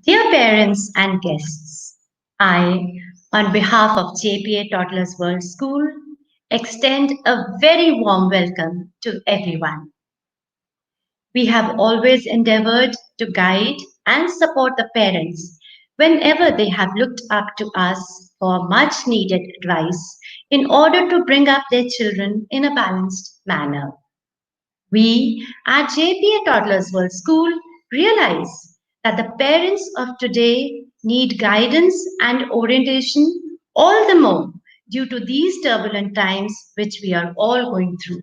Dear parents and guests, I, on behalf of JPA Toddlers World School, extend a very warm welcome to everyone. We have always endeavored to guide and support the parents whenever they have looked up to us for much needed advice in order to bring up their children in a balanced manner. We at JPA Toddlers World School realize that the parents of today need guidance and orientation all the more due to these turbulent times which we are all going through.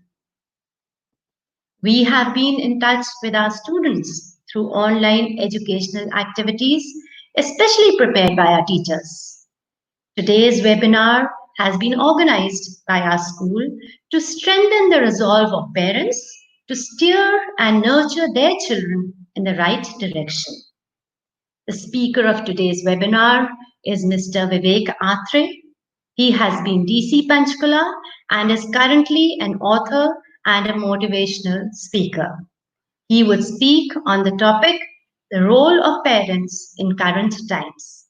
We have been in touch with our students through online educational activities, especially prepared by our teachers. Today's webinar has been organized by our school to strengthen the resolve of parents to steer and nurture their children in the right direction. The speaker of today's webinar is Mr. Vivek Atray. He has been DC Panchkula and is currently an author and a motivational speaker. He would speak on the topic, the role of parents in current times.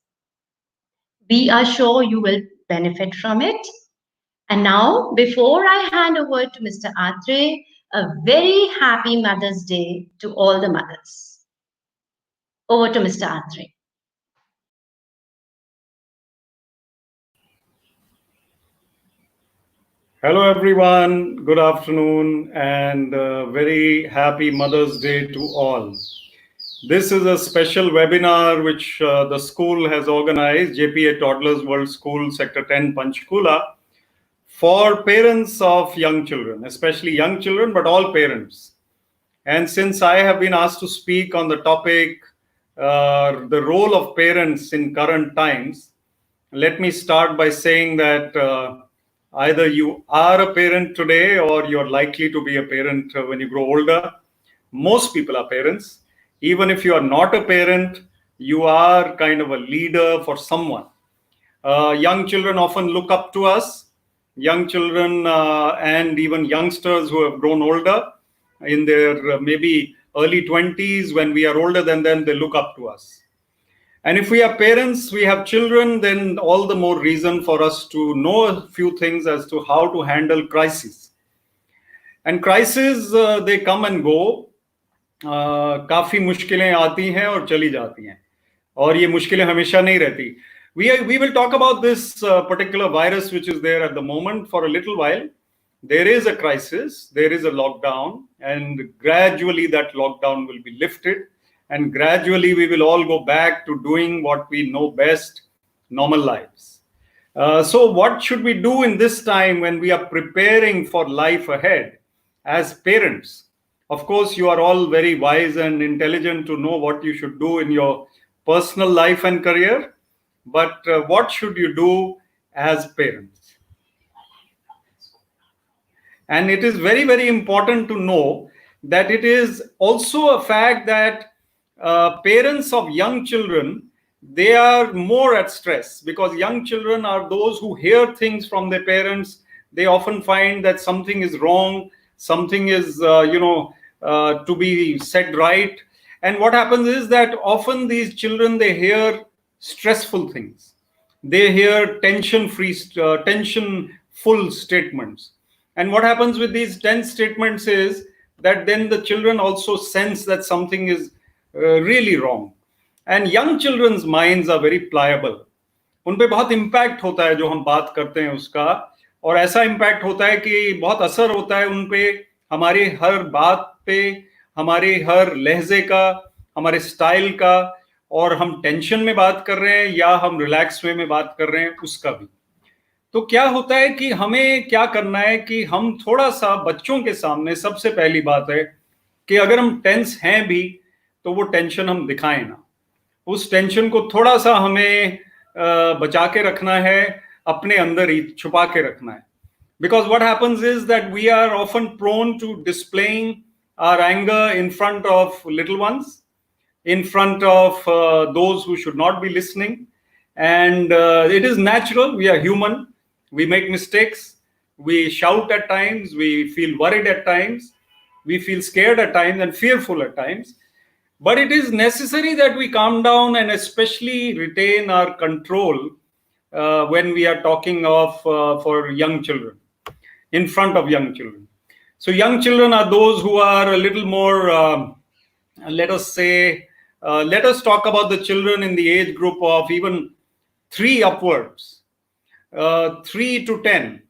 We are sure you will benefit from it. And now, before I hand over to Mr. Atray, a very happy Mother's Day to all the mothers. Over to Mr. Atray. Hello, everyone. Good afternoon, and very happy Mother's Day to all. This is a special webinar which the school has organized, JPA Toddlers World School, Sector 10, Panchkula, for parents of young children, especially young children, but all parents. And since I have been asked to speak on the topic, the role of parents in current times, let me start by saying that either you are a parent today or you're likely to be a parent when you grow older. Most people are parents. Even if you are not a parent, you are kind of a leader for someone. Young children often look up to us. Young children and even youngsters who have grown older in their maybe early 20s, when we are older than them, they look up to us. And if we are parents, we have children, then all the more reason for us to know a few things as to how to handle crises. And crises, they come and go. काफी मुश्किलें आती हैं और चली जाती हैं, और ये मुश्किलें हमेशा नहीं रहती. We will talk about this particular virus which is there at the moment for a little while. There is a crisis, there is a lockdown, and gradually that lockdown will be lifted. And gradually we will all go back to doing what we know best, normal lives. So what should we do in this time when we are preparing for life ahead as parents? Of course, you are all very wise and intelligent to know what you should do in your personal life and career. But what should you do as parents? And it is very, very important to know that it is also a fact that parents of young children, they are more at stress, because young children are those who hear things from their parents. They often find that something is wrong, something is, to be said right. And what happens is that often these children, they hear stressful things. They hear tension-full statements. And what happens with these tense statements is that then the children also sense that something is really wrong. And young children's minds are very pliable. उन पे बहुत impact होता है जो हम बात करते हैं उसका, और ऐसा इम्पैक्ट होता है कि बहुत असर होता है उन पे, हमारी हर बात पे, हमारे हर लहजे का, हमारे स्टाइल का, और हम टेंशन में बात कर रहे हैं या हम रिलैक्स वे में बात कर रहे हैं उसका भी. तो क्या होता है कि हमें क्या करना है कि हम थोड़ा सा बच्चों के सामने, सबसे पहली बात है कि अगर हम टेंस हैं भी तो वो टेंशन हम दिखाएं ना. उस टेंशन को थोड़ा सा हमें बचा के रखना है, अपने अंदर ही छुपा के रखना है. Because what happens is that we are often prone to displaying our anger in front of little ones, in front of those who should not be listening. And it is natural. We are human. We make mistakes. We shout at times. We feel worried at times. We feel scared at times and fearful at times. But it is necessary that we calm down and especially retain our control when we are talking of for young children, in front of young children. So young children are those who are a little more, let us say, let us talk about the children in the age group of even 3 upwards, 3 to 10.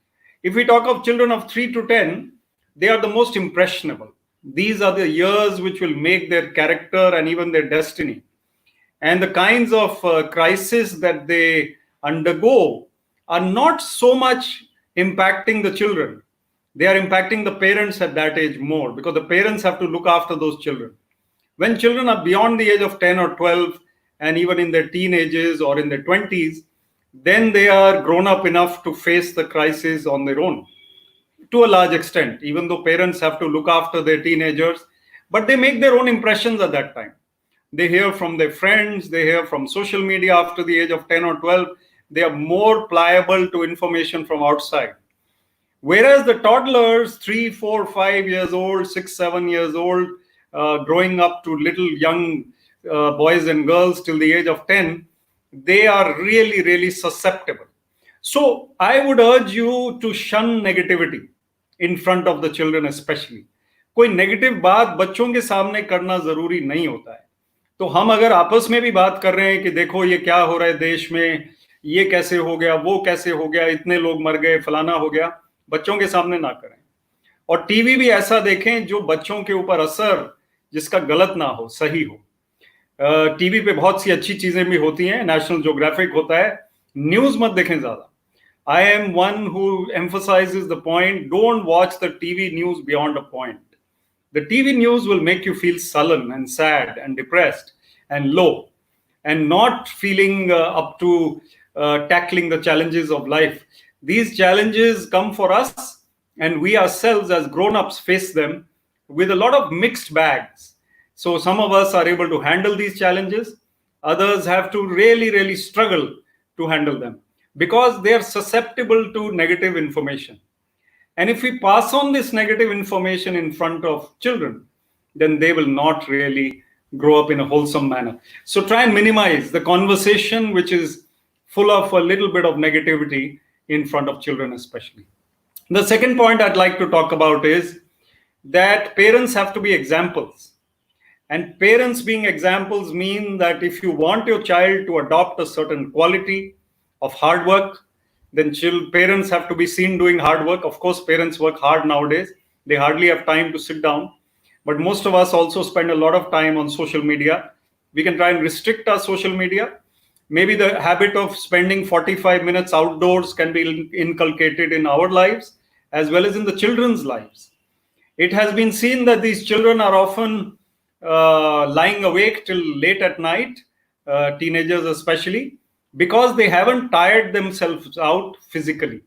If we talk of children of 3 to 10, they are the most impressionable. These are the years which will make their character and even their destiny. And the kinds of crises that they undergo are not so much impacting the children. They are impacting the parents at that age more, because the parents have to look after those children. When children are beyond the age of 10 or 12, and even in their teenagers or in their 20s, then they are grown up enough to face the crisis on their own to a large extent, even though parents have to look after their teenagers, but they make their own impressions at that time. They hear from their friends, they hear from social media after the age of 10 or 12. They are more pliable to information from outside. Whereas the toddlers, 3, 4, 5 years old, 6, 7 years old, growing up to little young boys and girls till the age of 10, they are really, really susceptible. So I would urge you to shun negativity in front of the children especially. कोई negative बात बच्चों के सामने करना जरूरी नहीं होता है. तो हम अगर आपस में भी बात कर रहे हैं कि देखो ये क्या हो रहा है देश में, ये कैसे हो गया, वो कैसे हो गया, इतने लोग मर गए, फलाना हो गया, बच्चों के सामने ना करें. और टीवी भी ऐसा देखें जो बच्चों के ऊपर असर जिसका गलत ना हो, सही हो. टीवी पे बहुत सी अच्छी चीजें भी होती हैं, नेशनल ज्योग्राफिक होता है. न्यूज मत देखें ज्यादा. I am one who emphasizes the point, don't watch the TV news beyond a point. The TV news will make you feel sullen and sad and depressed and low, and not feeling up to tackling the challenges of life. These challenges come for us, and we ourselves as grown-ups face them with a lot of mixed bags. So some of us are able to handle these challenges. Others have to really, really struggle to handle them, because they are susceptible to negative information. And if we pass on this negative information in front of children, then they will not really grow up in a wholesome manner. So try and minimize the conversation which is full of a little bit of negativity in front of children especially. The second point I'd like to talk about is that parents have to be examples. And parents being examples mean that if you want your child to adopt a certain quality of hard work, then parents have to be seen doing hard work. Of course, parents work hard nowadays. They hardly have time to sit down. But most of us also spend a lot of time on social media. We can try and restrict our social media. Maybe the habit of spending 45 minutes outdoors can be inculcated in our lives as well as in the children's lives. It has been seen that these children are often lying awake till late at night, teenagers especially, because they haven't tired themselves out physically.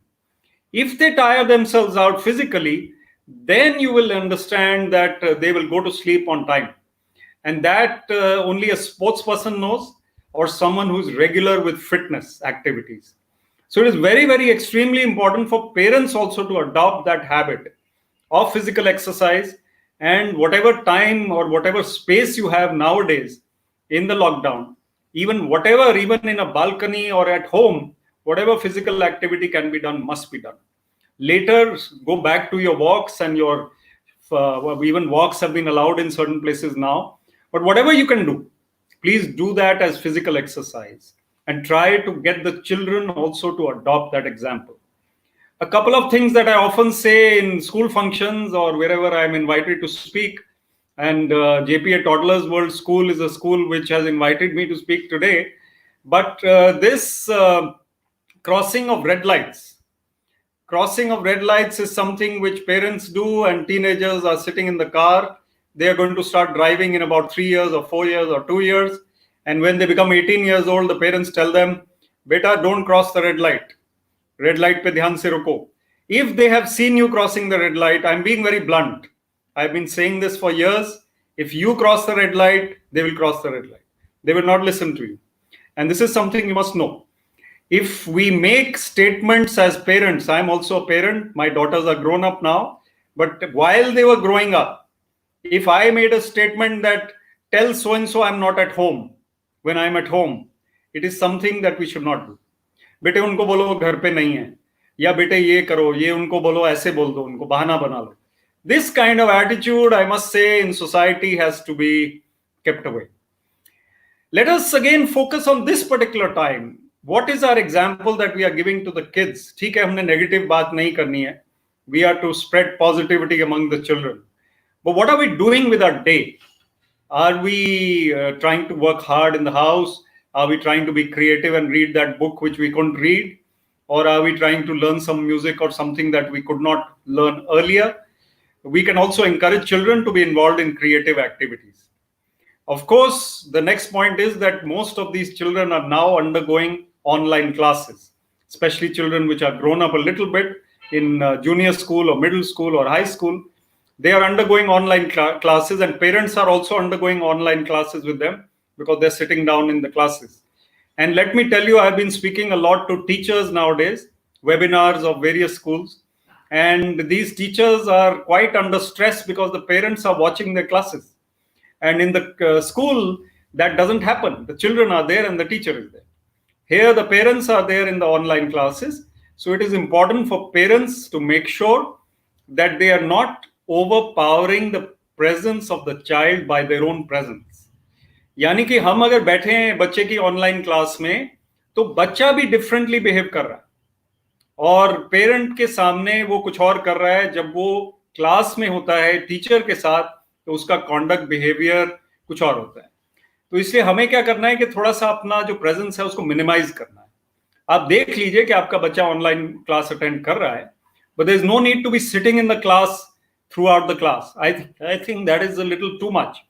If they tire themselves out physically, then you will understand that they will go to sleep on time. And that only a sports person knows, or someone who's regular with fitness activities. So it is very, very extremely important for parents also to adopt that habit of physical exercise. And whatever time or whatever space you have nowadays in the lockdown, even in a balcony or at home, whatever physical activity can be done must be done. Later, go back to your walks, and your even walks have been allowed in certain places now. But whatever you can do, please do that as physical exercise, and try to get the children also to adopt that example. A couple of things that I often say in school functions or wherever I'm invited to speak, and JPA Toddlers World School is a school which has invited me to speak today. But this crossing of red lights is something which parents do, and teenagers are sitting in the car. They are going to start driving in about 3 years or 4 years or 2 years. And when they become 18 years old, the parents tell them, "Beta, don't cross the red light. Red light pe dhyan se ruko." If they have seen you crossing the red light, I'm being very blunt. I've been saying this for years. If you cross the red light, they will cross the red light. They will not listen to you. And this is something you must know. If we make statements as parents, I'm also a parent. My daughters are grown up now. But while they were growing up, if I made a statement that tell so and so I'm not at home when I'm at home. It is something that we should not do. बेटे उनको बोलो घर पे नहीं है, या बेटे ये करो, ये उनको बोलो, ऐसे बोल दो, उनको बहाना बना लो. This kind of attitude, I must say, in society has to be kept away. Let us again focus on this particular time. What is our example that we are giving to the kids? ठीक है, हमने negative बात नहीं करनी है. We are to spread positivity among the children. But what are we doing with our day? Are we trying to work hard in the house? Are we trying to be creative and read that book which we couldn't read? Or are we trying to learn some music or something that we could not learn earlier? We can also encourage children to be involved in creative activities. Of course, the next point is that most of these children are now undergoing online classes, especially children which are grown up a little bit in junior school or middle school or high school. They are undergoing online classes, and parents are also undergoing online classes with them because they're sitting down in the classes. And let me tell you, I've been speaking a lot to teachers nowadays, webinars of various schools. And these teachers are quite under stress because the parents are watching their classes. And in the school, that doesn't happen. The children are there and the teacher is there. Here, the parents are there in the online classes. So it is important for parents to make sure that they are not overpowering the presence of the child by their own presence. यानी कि हम अगर बैठे हैं बच्चे की online class में, तो बच्चा भी डिफरेंटली बिहेव कर रहा है और पेरेंट के सामने वो कुछ और कर रहा है. जब वो क्लास में होता है टीचर के साथ, तो उसका कॉन्डक्ट बिहेवियर कुछ और होता है. तो इसलिए हमें क्या करना है कि थोड़ा सा अपना जो प्रेजेंस है उसको मिनिमाइज करना है. आप देख लीजिए कि आपका बच्चा ऑनलाइन क्लास अटेंड कर रहा है, but there is no need to be sitting in the class throughout the class. I think that is a little too much,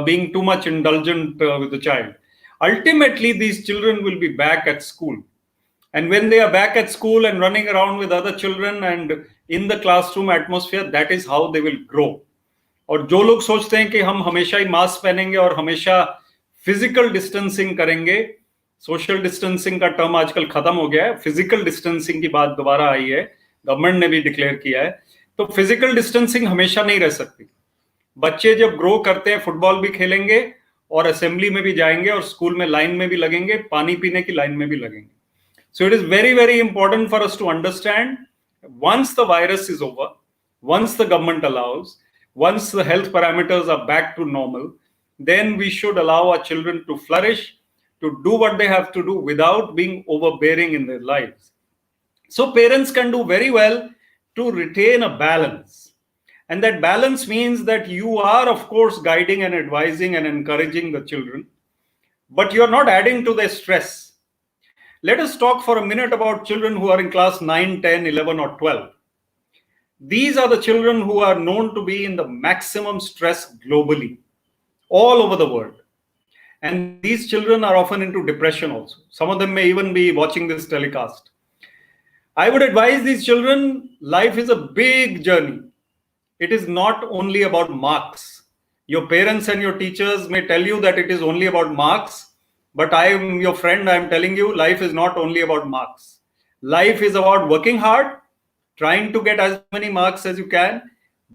being too much indulgent with the child. Ultimately, these children will be back at school. And when they are back at school and running around with other children and in the classroom atmosphere, that is how they will grow. और जो लोग सोचते हैं कि हम हमेशा ही mask पहनेंगे और हमेशा फिजिकल डिस्टेंसिंग करेंगे, सोशल डिस्टेंसिंग का टर्म आजकल खत्म हो गया है, फिजिकल डिस्टेंसिंग की बात दोबारा आई है, गवर्नमेंट ने भी डिक्लेयर किया है. तो फिजिकल डिस्टेंसिंग हमेशा नहीं रह सकती. बच्चे जब ग्रो करते हैं, फुटबॉल भी खेलेंगे और असेंबली में भी जाएंगे और स्कूल में लाइन में भी लगेंगे, पानी पीने की लाइन में भी लगेंगे. So it is very very important for us to understand, once the virus is over, once the government allows, once the health parameters are back to normal, then we should allow our children to flourish, to do what they have to do without being overbearing in their lives. So parents can do very well to retain a balance. And that balance means that you are, of course, guiding and advising and encouraging the children, but you're not adding to their stress. Let us talk for a minute about children who are in class 9, 10, 11, or 12. These are the children who are known to be in the maximum stress globally, all over the world. And these children are often into depression also. Some of them may even be watching this telecast. I would advise these children, life is a big journey. It is not only about marks. Your parents and your teachers may tell you that it is only about marks, but I am your friend. I am telling you, life is not only about marks. Life is about working hard, trying to get as many marks as you can,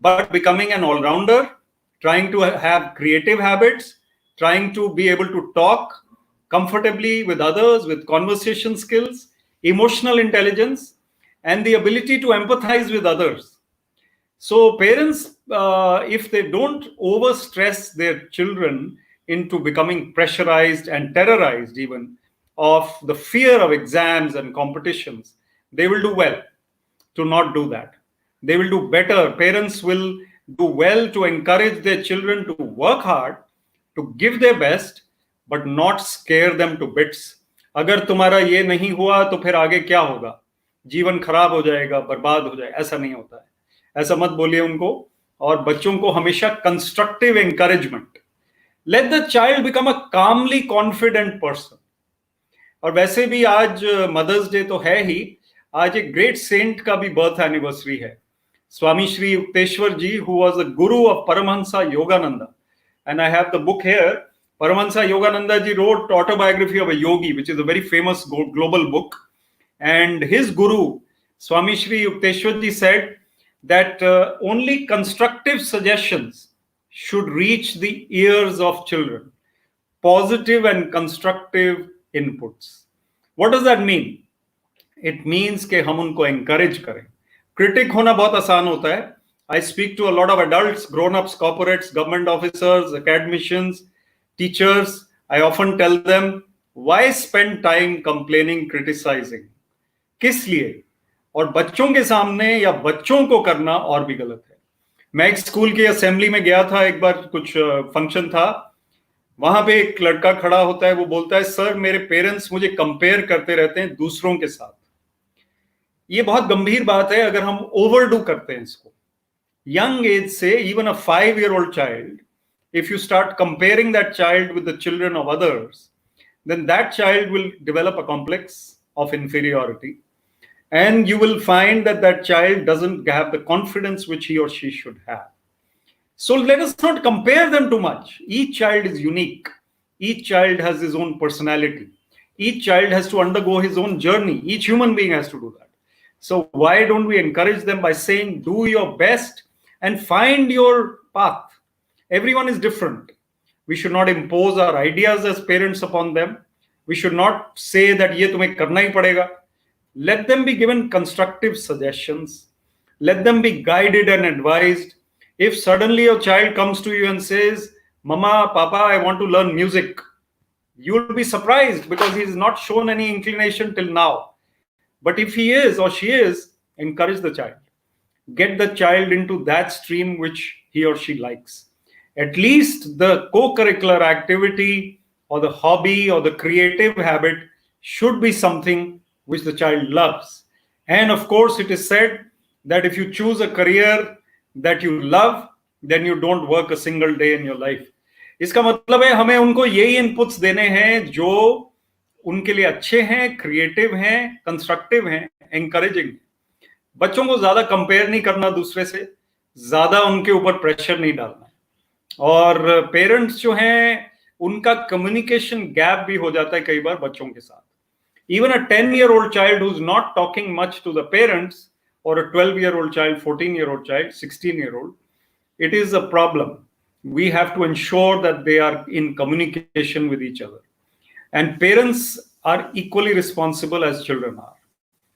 but becoming an all-rounder, trying to have creative habits, trying to be able to talk comfortably with others, with conversation skills, emotional intelligence, and the ability to empathize with others. So parents, if they don't overstress their children into becoming pressurized and terrorized even of the fear of exams and competitions, they will do well to not do that. They will do better. Parents will do well to encourage their children to work hard, to give their best, but not scare them to bits. अगर तुम्हारा ये नहीं हुआ तो फिर आगे क्या होगा? जीवन खराब हो जाएगा, बर्बाद हो जाएगा. ऐसा नहीं होता है. ऐसा मत बोलिए उनको. और बच्चों को हमेशा constructive encouragement. Let the child become a calmly confident person. और वैसे भी आज मदर्स डे तो है ही, आज एक ग्रेट सेंट का भी बर्थ एनिवर्सरी है. स्वामी श्री युक्तेश्वर जी, who was the Guru of Paramahansa Yogananda. And I have the book here. Paramahansa Yogananda ji wrote Autobiography of a Yogi, which is a very famous global book. And his guru, Swami Shri Yukteswar ji, said that only constructive suggestions should reach the ears of children. Positive and constructive inputs. What does that mean? It means कि हम उनको encourage करें. Critic होना बहुत आसान होता है. I speak to a lot of adults, grown-ups, corporates, government officers, academicians, teachers. I often tell them, why spend time complaining, criticizing? किस लिए? और बच्चों के सामने या बच्चों को करना और भी गलत है. मैं एक स्कूल की असेंबली में गया था, एक बार कुछ फंक्शन था. वहां पे एक लड़का खड़ा होता है, वो बोलता है, सर मेरे पेरेंट्स मुझे कंपेयर करते रहते हैं दूसरों के साथ. ये बहुत गंभीर बात है अगर हम ओवरडू करते हैं इसको. यंग एज से, even a 5-year-old child, if you start comparing that child with the children of others, then that child will develop a complex of inferiority, and you will find that that child doesn't have the confidence which he or she should have. So let us not compare them too much. Each child is unique. Each child has his own personality. Each child has to undergo his own journey. Each human being has to do that. So why don't we encourage them by saying, do your best and find your path. Everyone is different. We should not impose our ideas as parents upon them. We should not say that ये तुम्हें करना ही पड़ेगा. Let them be given constructive suggestions. Let them be guided and advised. If suddenly your child comes to you and says, Mama, Papa, I want to learn music, you will be surprised because he has not shown any inclination till now. But if he is or she is, encourage the child. Get the child into that stream which he or she likes. At least the co-curricular activity or the hobby or the creative habit should be something which the child loves. And of course, it is said that if you choose a career that you love, then you don't work a single day in your life. इसका मतलब है हमें उनको यही inputs देने हैं जो उनके लिए अच्छे हैं, क्रिएटिव हैं, कंस्ट्रक्टिव हैं, एनकरेजिंग. बच्चों को ज्यादा कंपेयर नहीं करना दूसरे से, ज्यादा उनके ऊपर प्रेशर नहीं डालना है. और पेरेंट्स जो हैं उनका कम्युनिकेशन गैप भी हो जाता है कई बार बच्चों के साथ. Even a 10-year-old child who's not talking much to the parents, or a 12-year-old child, 14-year-old child, 16-year-old, it is a problem. We have to ensure that they are in communication with each other. And parents are equally responsible as children are.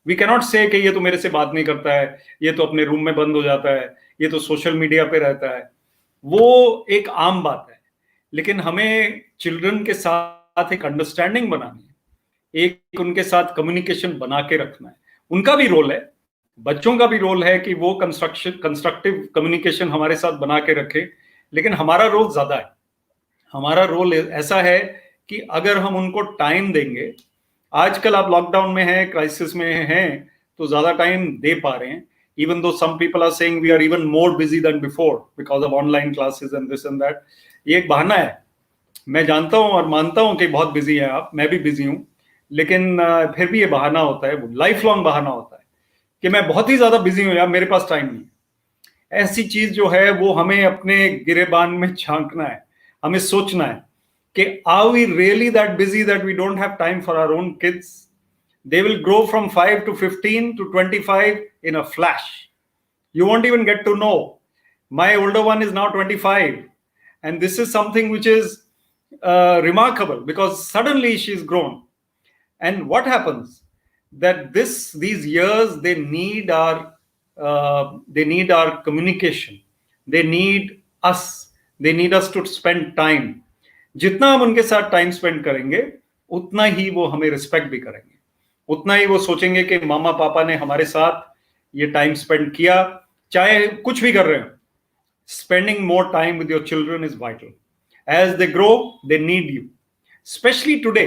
We cannot say कि ये तो मेरे से बात नहीं करता है, ये तो अपने रूम में बंद हो जाता है, ये तो सोशल मीडिया पे रहता है. वो एक आम बात है, लेकिन हमें चिल्ड्रन के साथ एक अंडरस्टैंडिंग बनानी है, एक उनके साथ कम्युनिकेशन बना के रखना है. उनका भी रोल है, बच्चों का भी रोल है कि वो कंस्ट्रक्टिव कम्युनिकेशन हमारे साथ बना के रखे, लेकिन हमारा रोल ज्यादा है. हमारा रोल ऐसा है कि अगर हम उनको टाइम देंगे, आजकल आप लॉकडाउन में हैं, क्राइसिस में हैं, तो ज्यादा टाइम दे पा रहे हैं. even though some people are saying we are even more busy than before because of online classes and this and that. ये एक बहाना है. मैं जानता हूं और मानता हूं कि बहुत बिजी हैं आप, मैं भी बिजी हूं, लेकिन फिर भी ये बहाना होता है, वो लाइफ लॉन्ग बहाना होता है कि मैं बहुत ही ज्यादा बिजी हूं यार, मेरे पास टाइम नहीं. ऐसी चीज जो है वो हमें अपने गिरेबान में झांकना है, हमें सोचना है कि are we really that busy that we don't have time for our own kids? They will grow from 5 to 15 to 25 in a flash. You won't even get to know. My older one is now 25, and this is something which is remarkable because suddenly she's grown. And what happens that these years they need our communication. They need us. They need us to spend time. जितना हम उनके साथ time spend करेंगे उतना ही वो हमें respect भी करेंगे, उतना ही वो सोचेंगे कि मामा पापा ने हमारे साथ ये टाइम स्पेंड किया, चाहे कुछ भी कर रहे हो. Spending more time with your children is vital. As they grow they need you, especially today.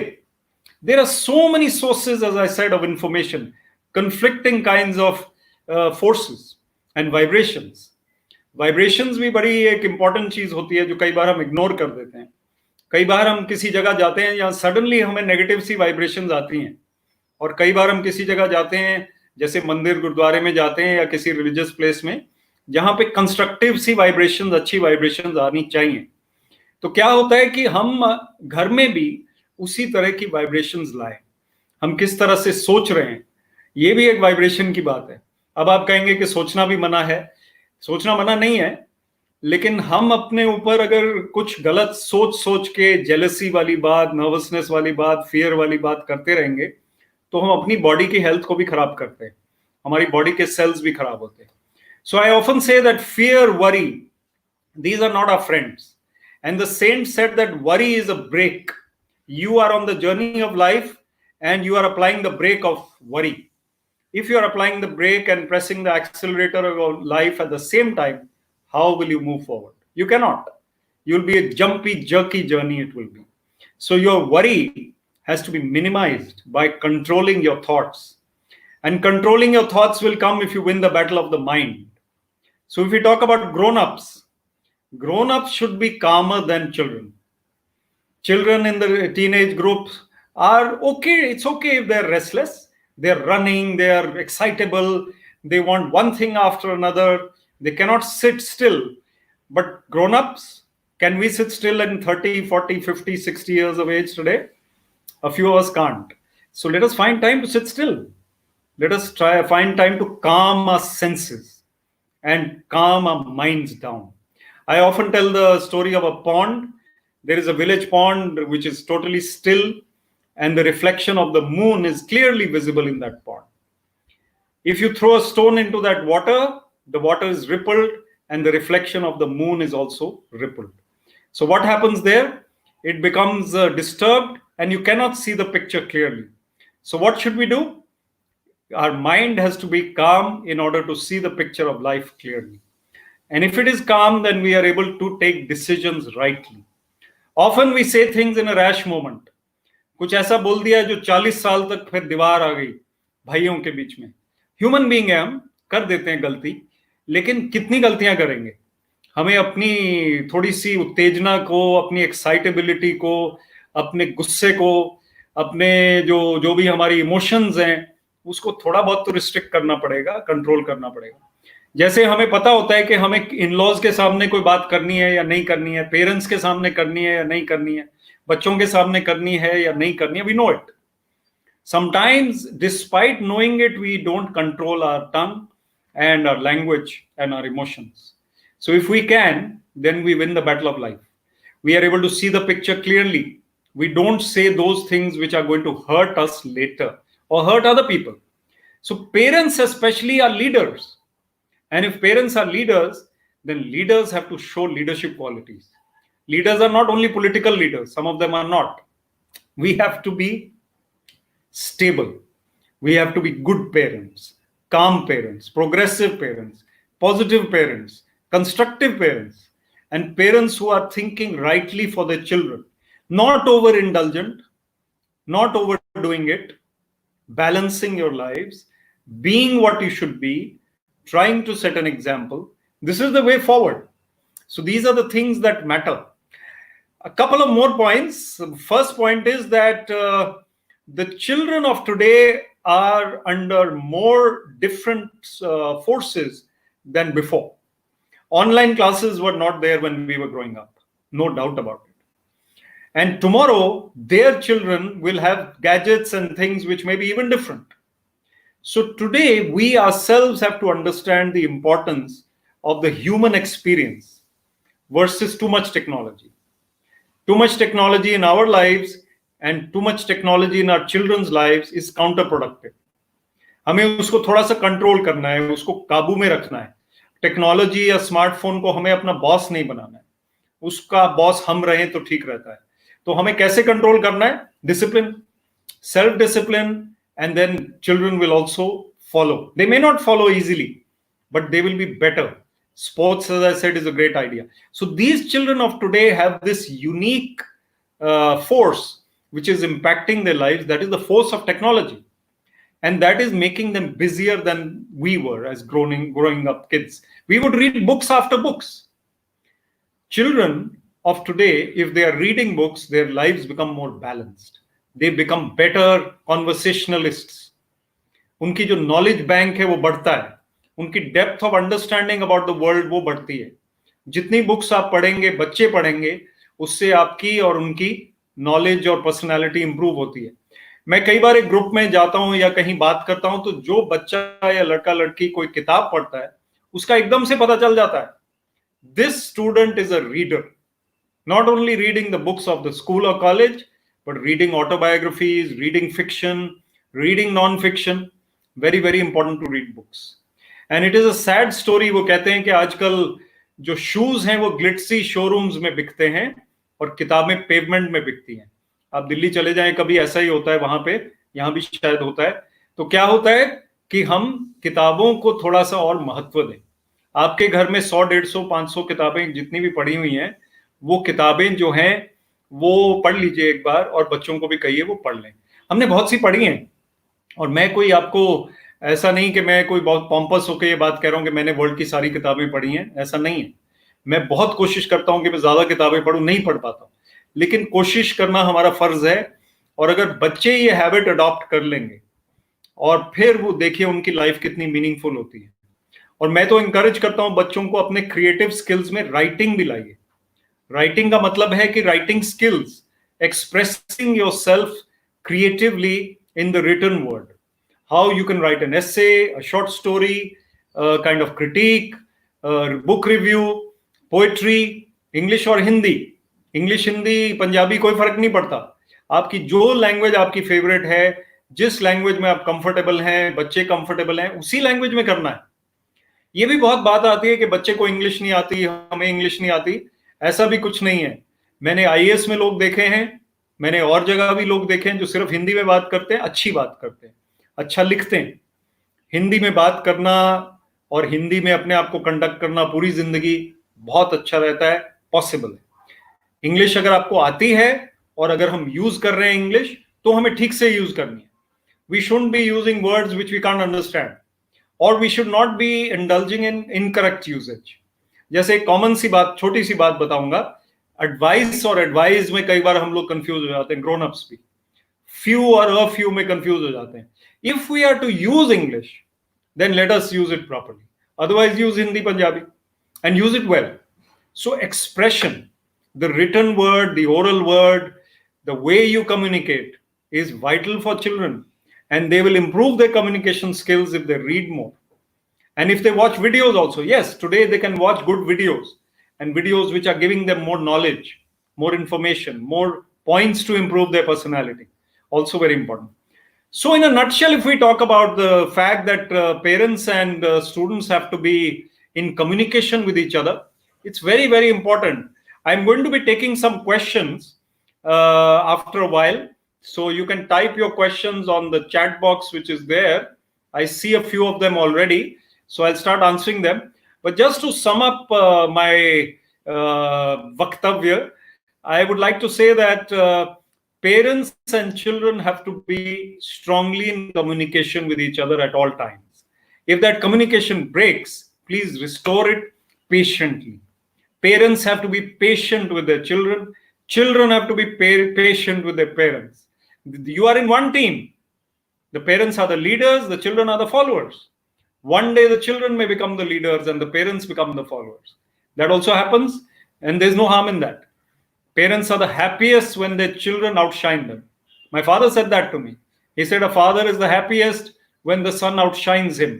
There are so many sources, as I said, of information, conflicting kinds of forces and vibrations. Vibrations भी बड़ी एक important चीज होती है जो कई बार हम ignore कर देते हैं. कई बार हम किसी जगह जाते हैं जहाँ सडनली हमें नेगेटिव सी वाइब्रेशंस आती हैं, और कई बार हम किसी जगह जाते हैं जैसे मंदिर गुरुद्वारे में जाते हैं या किसी रिलीजियस प्लेस में जहाँ पे कंस्ट्रक्टिव सी वाइब्रेशंस, अच्छी वाइब्रेशंस आनी चाहिए. तो क्या होता है कि हम घर में भी उसी तरह की वाइब्रेशंस लाएं. हम किस तरह से सोच रहे हैं, ये भी एक वाइब्रेशन की बात है. अब आप कहेंगे कि सोचना भी मना है. सोचना मना नहीं है, लेकिन हम अपने ऊपर अगर कुछ गलत सोच सोच के जेलसी वाली बात, नर्वसनेस वाली बात, फियर वाली बात करते रहेंगे तो हम अपनी बॉडी की हेल्थ को भी खराब करते हैं, हमारी बॉडी के सेल्स भी खराब होते हैं. So I often say that fear, worry, these are not our friends. And the saint said that worry is a brake. You are on the journey of life and you are applying the brake of worry. If you are applying the brake and pressing the accelerator of your life at the same time, how will you move forward? You cannot. You'll be a jumpy, jerky journey, it will be. So your worry has to be minimized by controlling your thoughts. And controlling your thoughts will come if you win the battle of the mind. So if we talk about grown-ups, grown-ups should be calmer than children. Children in the teenage groups are okay. It's okay if they're restless. They're running, they're excitable, they want one thing after another. They cannot sit still. But grown-ups, can we sit still in 30, 40, 50, 60 years of age today? A few of us can't. So let us find time to sit still. Let us try find time to calm our senses and calm our minds down. I often tell the story of a pond. There is a village pond which is totally still, and the reflection of the moon is clearly visible in that pond. If you throw a stone into that water, the water is rippled, and the reflection of the moon is also rippled. So, what happens there? It becomes disturbed, and you cannot see the picture clearly. So, what should we do? Our mind has to be calm in order to see the picture of life clearly. And if it is calm, then we are able to take decisions rightly. Often we say things in a rash moment. कुछ ऐसा बोल दिया जो 40 साल तक फिर दीवार आ गई भाइयों के बीच में. ह्यूमन बीइंग है हम, कर देते हैं गलती, लेकिन कितनी गलतियां करेंगे? हमें अपनी थोड़ी सी उत्तेजना को, अपनी एक्साइटेबिलिटी को, अपने गुस्से को, अपने जो जो भी हमारी इमोशंस हैं उसको थोड़ा बहुत तो रिस्ट्रिक्ट करना पड़ेगा, कंट्रोल करना पड़ेगा. जैसे हमें पता होता है कि हमें इन लॉज के सामने कोई बात करनी है या नहीं करनी है, पेरेंट्स के सामने करनी है या नहीं करनी है, बच्चों के सामने करनी है या नहीं करनी है, we know it. Sometimes, despite knowing it, we don't control our tongue and our language and our emotions. So if we can, then we win the battle of life. We are able to see the picture clearly. We don't say those things which are going to hurt us later or hurt other people. So parents especially are leaders. And if parents are leaders, then leaders have to show leadership qualities. Leaders are not only political leaders, some of them are not. We have to be stable. We have to be good parents, calm parents, progressive parents, positive parents, constructive parents, and parents who are thinking rightly for their children, not overindulgent, not overdoing it, balancing your lives, being what you should be, trying to set an example. This is the way forward. So these are the things that matter. A couple of more points. First point is that the children of today are under more different forces than before. Online classes were not there when we were growing up, no doubt about it. And tomorrow, their children will have gadgets and things which may be even different. So today, we ourselves have to understand the importance of the human experience versus too much technology. Too much technology in our lives and too much technology in our children's lives is counterproductive. हमें उसको थोड़ा सा control करना है, उसको काबू में रखना है. टेक्नोलॉजी या स्मार्टफोन को हमें अपना बॉस नहीं बनाना है, उसका बॉस हम रहें तो ठीक रहता है. तो हमें कैसे कंट्रोल करना है? Discipline, self discipline, and then children will also follow. They may not follow easily, but they will be better. Sports, as I said, is a great idea. So these children of today have this unique force which is impacting their lives. That is the force of technology. And that is making them busier than we were as growing up kids. We would read books after books. Children of today, if they are reading books, their lives become more balanced. They become better conversationalists. उनकी जो knowledge bank है वो बढ़ता है, उनकी depth of understanding about the world वो बढ़ती है. जितनी बुक्स आप पढ़ेंगे, बच्चे पढ़ेंगे, उससे आपकी और उनकी नॉलेज और पर्सनालिटी इंप्रूव होती है. मैं कई बार एक ग्रुप में जाता हूं या कहीं बात करता हूं तो जो बच्चा या लड़का लड़की कोई किताब पढ़ता है उसका एकदम से पता चल जाता है This student is a reader, not only reading the books of the school or college, but reading autobiographies, reading fiction, reading non-fiction. Very, very important to read books. And it is a sad story. वो कहते हैं कि आजकल जो shoes हैं वो ग्लिट्सी showrooms में बिकते हैं और किताबें पेवमेंट में बिकती हैं. आप दिल्ली चले जाएं, कभी ऐसा ही होता है वहां पे, यहाँ भी शायद होता है. तो क्या होता है कि हम किताबों को थोड़ा सा और महत्व दें. आपके घर में 100, 150, 500 किताबें जितनी भी पढ़ी हुई हैं, वो किताबें जो हैं वो पढ़ लीजिए एक बार, और बच्चों को भी कहिए वो पढ़ लें. हमने बहुत सी पढ़ी हैं, और मैं कोई आपको ऐसा नहीं कि मैं कोई बहुत पॉम्पस होकर ये बात कह रहा हूं कि मैंने वर्ल्ड की सारी किताबें पढ़ी हैं. ऐसा नहीं है. मैं बहुत कोशिश करता हूं कि मैं ज्यादा किताबें पढूं, नहीं पढ़ पाता हूं, लेकिन कोशिश करना हमारा फर्ज है. और अगर बच्चे ये हैबिट अडॉप्ट कर लेंगे, और फिर वो देखिए उनकी लाइफ कितनी मीनिंगफुल होती है. और मैं तो इंकरेज करता हूं बच्चों को अपने क्रिएटिव स्किल्स में राइटिंग भी लाइए. राइटिंग का मतलब है कि writing skills, expressing yourself creatively in the written word. How you can write an essay, a short story, a kind of critique, a book review, poetry, English और Hindi. English, Hindi, Punjabi कोई फर्क नहीं पड़ता. आपकी जो लैंग्वेज आपकी फेवरेट है, जिस लैंग्वेज में आप कंफर्टेबल हैं, बच्चे कंफर्टेबल हैं, उसी लैंग्वेज में करना है. ये भी बहुत बात आती है कि बच्चे को इंग्लिश नहीं आती, हमें इंग्लिश नहीं आती. ऐसा भी कुछ नहीं है. मैंने आईएएस में लोग देखे हैं, मैंने और जगह भी लोग देखे हैं जो सिर्फ हिंदी में बात करते हैं, अच्छी बात करते हैं, अच्छा लिखते हैं. हिंदी में बात करना और हिंदी में अपने आप को कंडक्ट करना पूरी जिंदगी बहुत अच्छा रहता है, पॉसिबल है. इंग्लिश अगर आपको आती है और अगर हम यूज कर रहे हैं इंग्लिश, तो हमें ठीक से यूज करनी है. We shouldn't be using words which we can't understand, और we should not be indulging in incorrect usage. जैसे एक कॉमन सी बात, छोटी सी बात बताऊंगा. एडवाइस और एडवाइस में कई बार हम लोग कंफ्यूज हो जाते हैं, ग्रोन अप्स भी. फ्यू और अ फ्यू में कंफ्यूज हो जाते हैं. If we are to use English, then let us use it properly. Otherwise use Hindi, Punjabi, and use it well. So expression, the written word, the oral word, the way you communicate is vital for children, and they will improve their communication skills if they read more. And if they watch videos also, yes, today they can watch good videos, and videos which are giving them more knowledge, more information, more points to improve their personality. Also very important. So in a nutshell, if we talk about the fact that parents and students have to be in communication with each other, it's very, very important. I'm going to be taking some questions after a while. So you can type your questions on the chat box which is there. I see a few of them already. So I'll start answering them. But just to sum up my vaktavya, I would like to say that parents and children have to be strongly in communication with each other at all times. If that communication breaks, please restore it patiently. Parents have to be patient with their children. Children have to be patient with their parents. You are in one team. The parents are the leaders, the children are the followers. One day the children may become the leaders and the parents become the followers. That also happens, and there's no harm in that. Parents are the happiest when their children outshine them. My father said that to me. He said a father is the happiest when the son outshines him.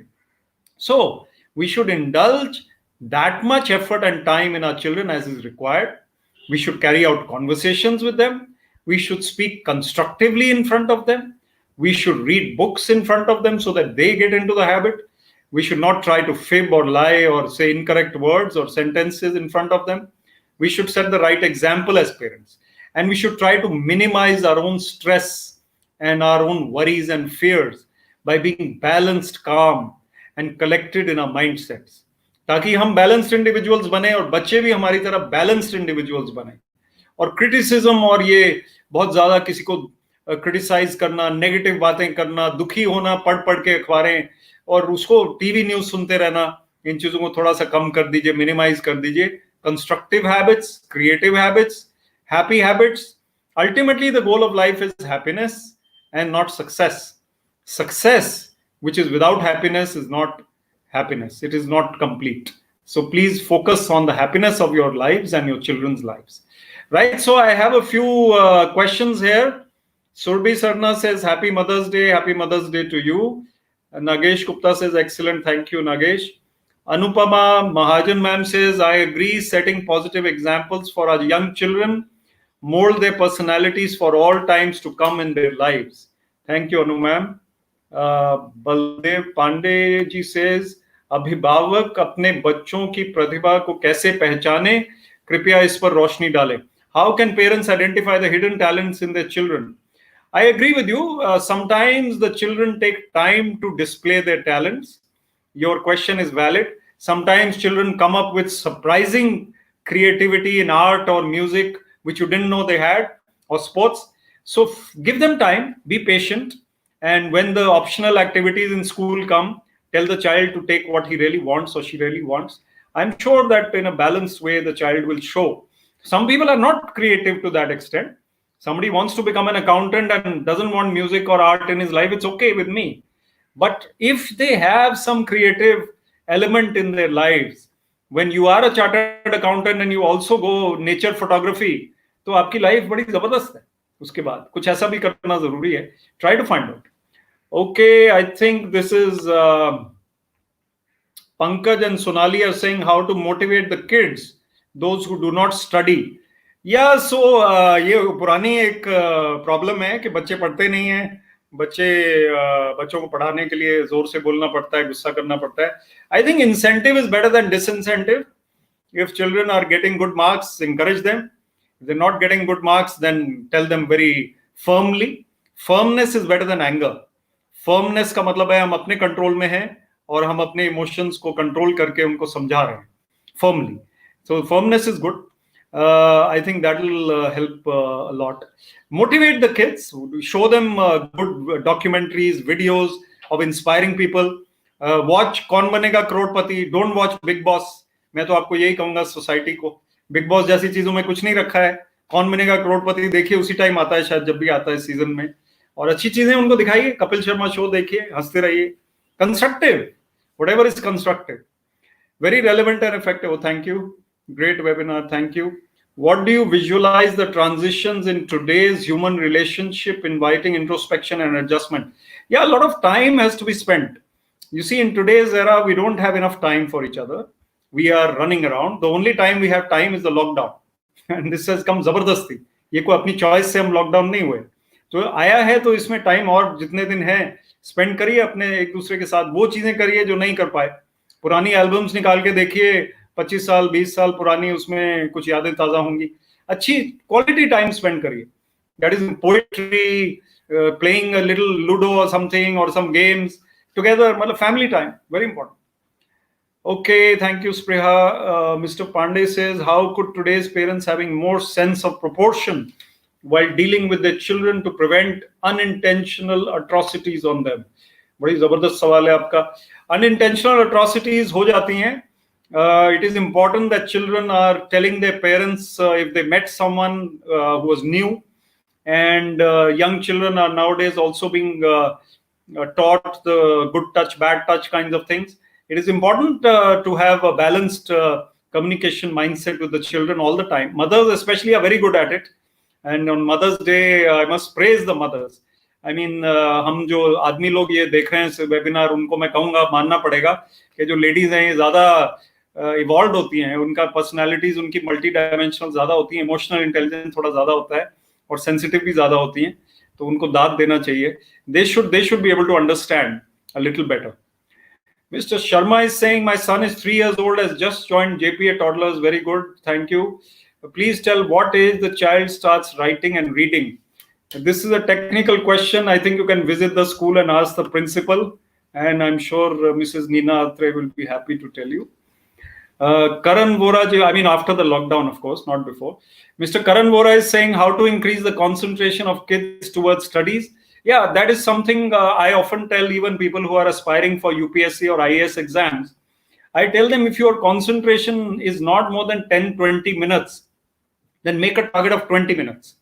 So we should indulge that much effort and time in our children as is required. We should carry out conversations with them. We should speak constructively in front of them. We should read books in front of them so that they get into the habit. We should not try to fib or lie or say incorrect words or sentences in front of them. We should set the right example as parents. And we should try to minimize our own stress and our own worries and fears by being balanced, calm, and collected in our mindsets. ताकि हम balanced individuals बने और बच्चे भी हमारी तरह balanced individuals बने. और क्रिटिसिज्म और ये बहुत ज्यादा किसी को क्रिटिसाइज करना, नेगेटिव बातें करना, दुखी होना पढ़ पढ़ के अखबारें, और उसको टीवी न्यूज सुनते रहना, इन चीजों को थोड़ा सा कम कर दीजिए, मिनिमाइज कर दीजिए. Constructive habits, creative habits, happy habits. Ultimately the goal of life is happiness and not success. Success which is without happiness is not happiness. It is not complete. So please focus on the happiness of your lives and your children's lives. Right, so I have a few questions here. Surbhi Sarna says, Happy Mother's Day. Happy Mother's Day to you. Nagesh Gupta says, excellent. Thank you, Nagesh. Anupama Mahajan ma'am says, I agree, setting positive examples for our young children mold their personalities for all times to come in their lives. Thank you, Anu ma'am. Baldev Pandey ji says, अभिभावक अपने बच्चों की प्रतिभा को कैसे पहचाने, कृपया इस पर रोशनी डालें. How can parents identify the hidden talents in their children? I agree with you. Sometimes the children take time to display their talents. Your question is valid. Sometimes children come up with surprising creativity in art or music, which you didn't know they had, or sports. So give them time, be patient. And when the optional activities in school come, tell the child to take what he really wants or she really wants. I'm sure that in a balanced way, the child will show. Some people are not creative to that extent. Somebody wants to become an accountant and doesn't want music or art in his life, it's okay with me. But if they have some creative element in their lives, when you are a chartered accountant and you also go nature photography, तो आपकी life बड़ी जबरदस्त है. उसके बाद कुछ ऐसा भी करना जरूरी है. Try to find out. Okay, I think this is Pankaj and Sonali are saying how to motivate the kids, those who do not study. Yeah, so ये पुरानी एक प्रॉब्लम है कि बच्चे पढ़ते नहीं हैं. बच्चों को पढ़ाने के लिए जोर से बोलना पड़ता है, गुस्सा करना पड़ता है. I think incentive is better than disincentive. If children are getting good marks, encourage them. If they're not getting good marks, then tell them very firmly. Firmness is better than anger. Firmness का मतलब है हम अपने control में हैं और हम अपने इमोशंस को कंट्रोल करके उनको समझा रहे हैं firmly. So firmness is good. I think that will help a lot. Motivate the kids. Show them good documentaries, videos of inspiring people. Watch कौन बनेगा करोड़पति. Don't watch Big Boss. मैं तो आपको यही कहूंगा सोसाइटी को. बिग बॉस जैसी चीजों में कुछ नहीं रखा है. कौन बनेगा करोड़पति देखिए, उसी टाइम आता है शायद, जब भी आता है सीजन में. और अच्छी चीजें उनको दिखाइए. कपिल शर्मा शो देखिए, हंसते रहिए. Constructive, whatever is constructive, very relevant and effective. Oh, thank you, great webinar, thank you. What do you visualize the transitions in today's human relationship, inviting introspection and adjustment? Yeah, a lot of time has to be spent. You see, in today's era, we don't have enough time for each other. We are running around. The only time we have time is the lockdown. And this has come जबरदस्ती. ये कोई अपनी choice से हम lockdown नहीं हुए. तो आया है, तो इसमें टाइम और जितने दिन है स्पेंड करिए अपने एक दूसरे के साथ. वो चीजें करिए जो नहीं कर पाए. पुरानी एल्बम्स निकाल के देखिए, 25 साल 20 साल पुरानी, उसमें कुछ यादें ताजा होंगी. अच्छी क्वालिटी टाइम स्पेंड करिए. That is poetry, playing a little ludo और समथिंग और सम गेम्स टुगेदर. मतलब family time very important. Okay, thank you, Spriha. Mr. Pandey says, how could today's parents having more sense of proportion while dealing with their children to prevent unintentional atrocities on them? बड़ी जबरदस्त सवाल है आपका. Unintentional atrocities हो जाती हैं. It is important that children are telling their parents if they met someone who was new, and young children are nowadays also being taught the good touch, bad touch kinds of things. It is important to have a balanced communication mindset with the children all the time. Mothers especially are very good at it. And on Mother's Day, I must praise the mothers. I mean, हम जो आदमी लोग ये देख रहे हैं इस webinar, उनको मैं कहूँगा मानना पड़ेगा कि जो लेडीज हैं ये ज़्यादा इवॉल्व होती हैं. उनका पर्सनैलिटीज उनकी मल्टी डायमेंशनल ज़्यादा होती हैं. इमोशनल इंटेलिजेंस थोड़ा ज़्यादा होता है और सेंसिटिव भी ज़्यादा होती हैं. तो उनको दाद देना चाहिए. They should be able to understand a little better. Mr. Sharma is saying, my son is 3 years old, has just joined JPA Toddlers. Very good. Thank you. Please tell what age the child starts writing and reading. This is a technical question. I think you can visit the school and ask the principal. And I'm sure Mrs. Nina Atray will be happy to tell you. Karan Vora, I mean, after the lockdown, of course, not before. Mr. Karan Vora is saying how to increase the concentration of kids towards studies. Yeah, that is something I often tell even people who are aspiring for UPSC or IAS exams. I tell them, if your concentration is not more than 10-20 minutes, then make a target of 20 minutes.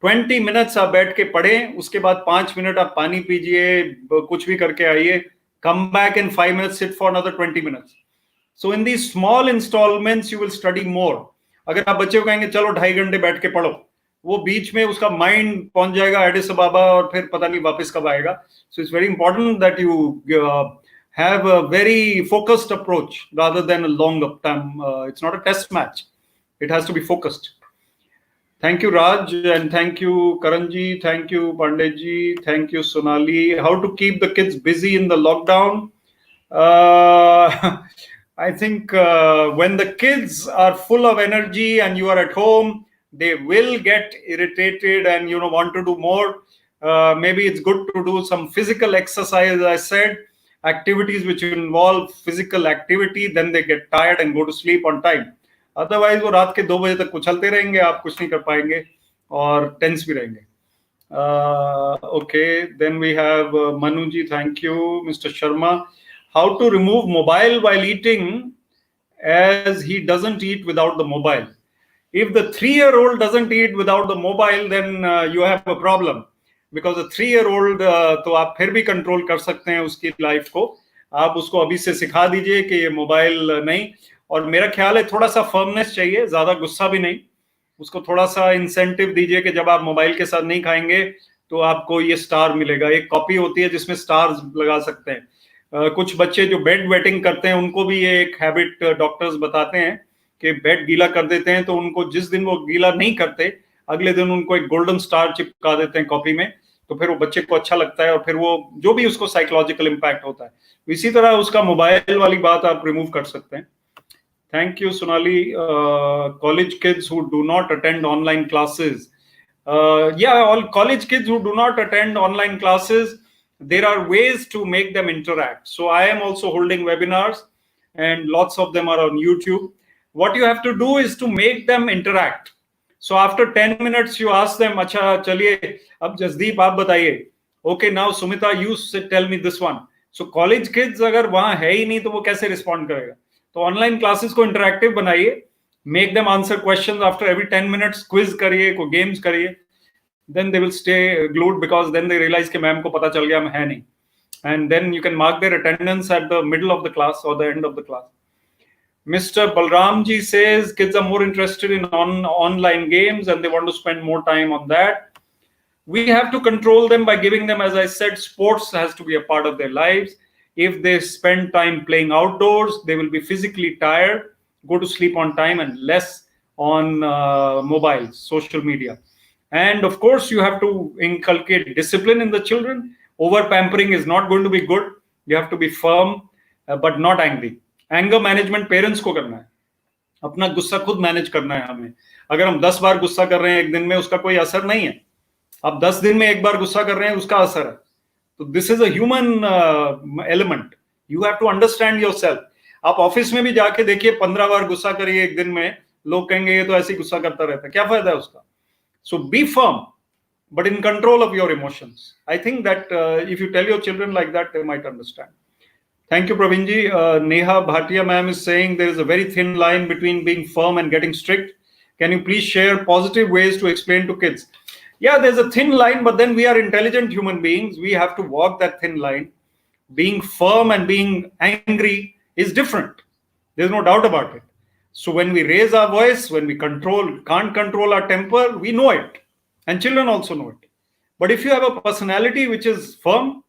20 minutes आप बैठ के पढ़ें, उसके बाद 5 minute आप पानी पीजिए, कुछ भी करके आइए, come back in 5 minutes, sit for another 20 minutes. So in these small installments, you will study more. अगर आप बच्चे को कहेंगे चलो 2.5 घंटे बैठ के पढ़ो, वो बीच में उसका माइंड पहुंच जाएगा एडिस अबाबा और फिर पता नहीं वापस कब आएगा. So it's very important that you have a very focused approach rather than a long up time. It's not a test match. It has to be focused. Thank you, Raj, and thank you, Karanji. Thank you, Pandeyji. Thank you, Sonali. How to keep the kids busy in the lockdown? Uh, I think when the kids are full of energy and you are at home, they will get irritated and want to do more. Maybe it's good to do some physical exercise. As I said, activities which involve physical activity. Then they get tired and go to sleep on time. Otherwise वो रात के 2 बजे तक कुचलते रहेंगे, आप कुछ नहीं कर पाएंगे और टेंस भी रहेंगे. Okay, then we have Manuji. Thank you, Mr. Sharma. How to remove mobile while eating, as he doesn't eat without the mobile. If the 3-year-old doesn't eat without the mobile, then you have a problem. Because a 3-year-old तो आप फिर भी control कर सकते हैं उसकी life को. आप उसको अभी से सिखा दीजिए कि ये मोबाइल नहीं. और मेरा ख्याल है थोड़ा सा फर्मनेस चाहिए, ज्यादा गुस्सा भी नहीं. उसको थोड़ा सा इंसेंटिव दीजिए कि जब आप मोबाइल के साथ नहीं खाएंगे तो आपको ये स्टार मिलेगा. एक कॉपी होती है जिसमें स्टार्स लगा सकते हैं. कुछ बच्चे जो बेड वेटिंग करते हैं उनको भी ये एक हैबिट डॉक्टर्स बताते हैं कि बेड गीला कर देते हैं तो उनको जिस दिन वो गीला नहीं करते अगले दिन उनको एक गोल्डन स्टार चिपका देते हैं कॉपी में. तो फिर वो बच्चे को अच्छा लगता है और फिर वो जो भी उसको साइकोलॉजिकल इम्पैक्ट होता है. इसी तरह उसका मोबाइल वाली बात आप रिमूव कर सकते हैं. Thank you, Sonali. College kids who do not attend online classes. All college kids who do not attend online classes, there are ways to make them interact. So I am also holding webinars and lots of them are on YouTube. What you have to do is to make them interact. So after 10 minutes, you ask them, अच्छा चलिए अब जसदीप आप बताइए. Okay, now Sumita, you tell me this one. So college kids अगर वहाँ है ही नहीं तो वो कैसे respond करेगा? तो ऑनलाइन क्लासेस को इंटरैक्टिव बनाइए. Make them answer questions after every 10 minutes. Quiz करिए, को गेम्स करिए. Then they will stay glued because then they realise कि मैम को पता चल गया, मैं है नहीं. And then you can mark their attendance at the middle of the class or the end of the class. Mr. Balram ji says kids are more interested in online games and they want to spend more time on that. We have to control them by giving them, as I said, sports has to be a part of their lives. If they spend time playing outdoors, they will be physically tired, go to sleep on time and less on mobiles, social media. And of course, you have to inculcate discipline in the children. Over pampering is not going to be good. You have to be firm, but not angry. Anger management parents को करना है. अपना गुस्सा खुद manage करना है हमें. अगर हम 10 बार गुस्सा कर रहे हैं एक दिन में, उसका कोई असर नहीं है. आप 10 दिन में एक बार गुस्सा कर रहे हैं, उसका असर है. तो this is a human element. You have to understand yourself. आप ऑफिस में भी जाके देखिए, 15 बार गुस्सा करिए एक दिन में, लोग कहेंगे ये तो ऐसे ही गुस्सा करता रहता है, क्या फायदा है उसका. So be firm but in control of your emotions. I think that if you tell your children like that, they might understand. Thank you, Pravinji. Neha Bhatia ma'am is saying there is a very thin line between being firm and getting strict. Can you please share positive ways to explain to kids? Yeah, there's a thin line, but then we are intelligent human beings. We have to walk that thin line. Being firm and being angry is different. There's no doubt about it. So when we raise our voice, when we can't control our temper, we know it. And children also know it. But if you have a personality which is firm,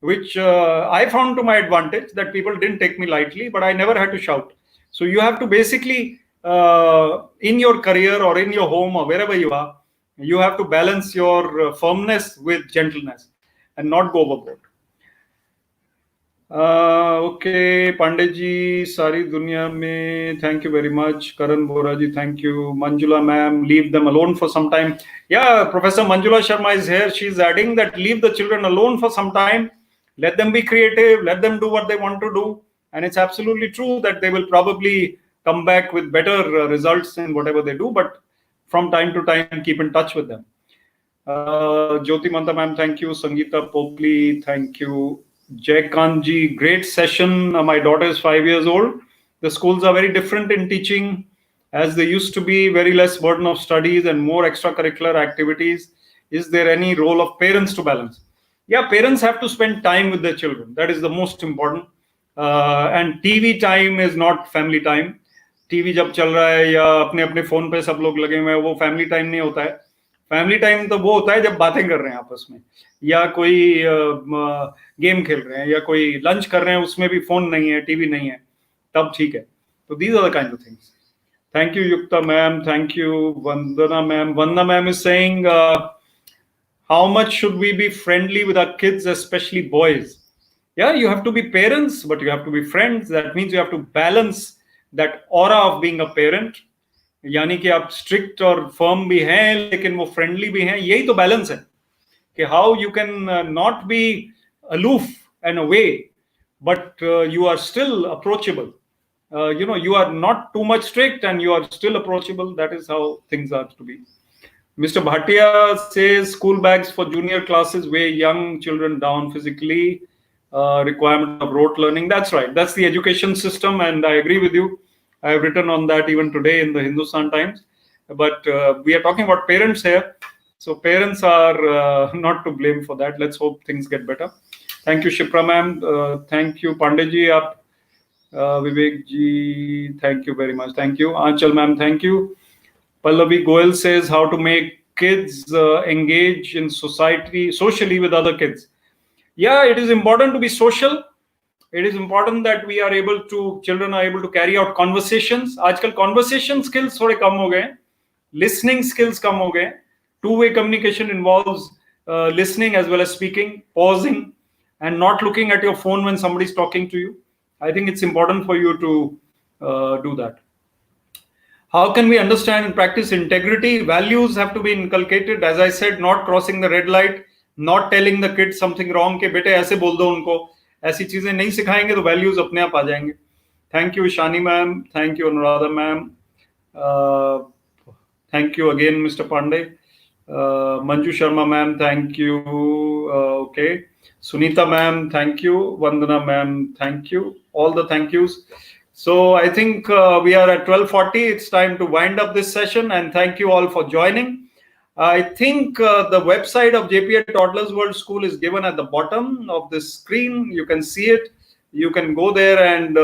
which I found to my advantage, that people didn't take me lightly, but I never had to shout. So you have to basically, in your career or in your home or wherever you are, you have to balance your firmness with gentleness and not go overboard. Okay, Pandey ji, Sari Dunya mein, thank you very much. Karan Bora ji, thank you. Manjula ma'am, leave them alone for some time. Yeah, Professor Manjula Sharma is here. She's adding that leave the children alone for some time. Let them be creative. Let them do what they want to do. And it's absolutely true that they will probably come back with better results in whatever they do. But from time to time, keep in touch with them. Jyoti Manta ma'am, thank you. Sangeeta Popli, thank you. Jai Kanji, great session. My daughter is 5 years old. The schools are very different in teaching as they used to be, very less burden of studies and more extracurricular activities. Is there any role of parents to balance? Yeah, parents have to spend time with their children. That is the most important. And TV time is not family time. TV जब चल रहा है या अपने अपने phone पे सब लोग लगे हुए हैं, वो family time नहीं होता है. फैमिली टाइम तो वो होता है जब बातें कर रहे हैं आपस में, या कोई गेम खेल रहे हैं, या कोई लंच कर रहे हैं, उसमें भी फोन नहीं है, टीवी नहीं है, तब ठीक है. तो these are the kind of things. Thank you, Yukta ma'am. Thank you, Vandana ma'am. Vandana ma'am is saying, how much should we be friendly with our kids, especially boys? Yeah, you have to be parents, but you have to be friends. That means you have to balance that aura of being a parent. यानी कि आप strict और firm भी हैं लेकिन वो friendly भी हैं. यही तो बैलेंस है कि how you can not be aloof and away, but you are still approachable. You are not too much strict and you are still approachable. That is how things are to be. Mr. Bhatia says school bags for junior classes weigh young children down physically. Requirement of rote learning. That's right. That's the education system, and I agree with you. I have written on that even today in the Hindustan Times. But we are talking about parents here. So parents are not to blame for that. Let's hope things get better. Thank you, Shipra ma'am. Thank you, Pandeyji. Vivek ji, thank you very much. Thank you. Anchal ma'am, thank you. Pallavi Goel says how to make kids engage in socially with other kids. Yeah, it is important to be social. It is important that children are able to carry out conversations. आजकल conversation skills थोड़े कम हो गए, listening skills कम हो गए. Two-way communication involves listening as well as speaking, pausing, and not looking at your phone when somebody is talking to you. I think it's important for you to do that. How can we understand and practice integrity? Values have to be inculcated. As I said, not crossing the red light, not telling the kids something wrong कि बेटे ऐसे बोल दो उनको. ऐसी चीजें नहीं सिखाएंगे तो values अपने आप आ जाएंगे. Thank you, Shani ma'am. Thank you, Anuradha ma'am. Thank you again, Mr. Pandey. Manju Sharma ma'am, thank you. Okay. Sunita ma'am, thank you. Vandana ma'am, thank you. All the thank yous. So I think we are at 12:40. It's time to wind up this session, and thank you all for joining. I think the website of JPA Toddlers World School is given at the bottom of the screen. You can see it. You can go there and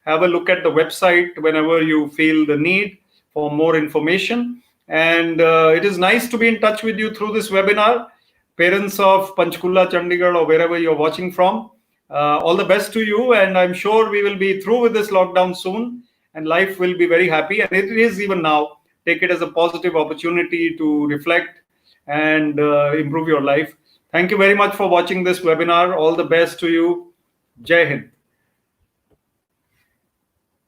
have a look at the website whenever you feel the need for more information. And it is nice to be in touch with you through this webinar. Parents of Panchkula, Chandigarh, or wherever you're watching from, all the best to you. And I'm sure we will be through with this lockdown soon, and life will be very happy. And it is even now. Take it as a positive opportunity to reflect and improve your life. Thank you very much for watching this webinar. All the best to you. Jai Hind.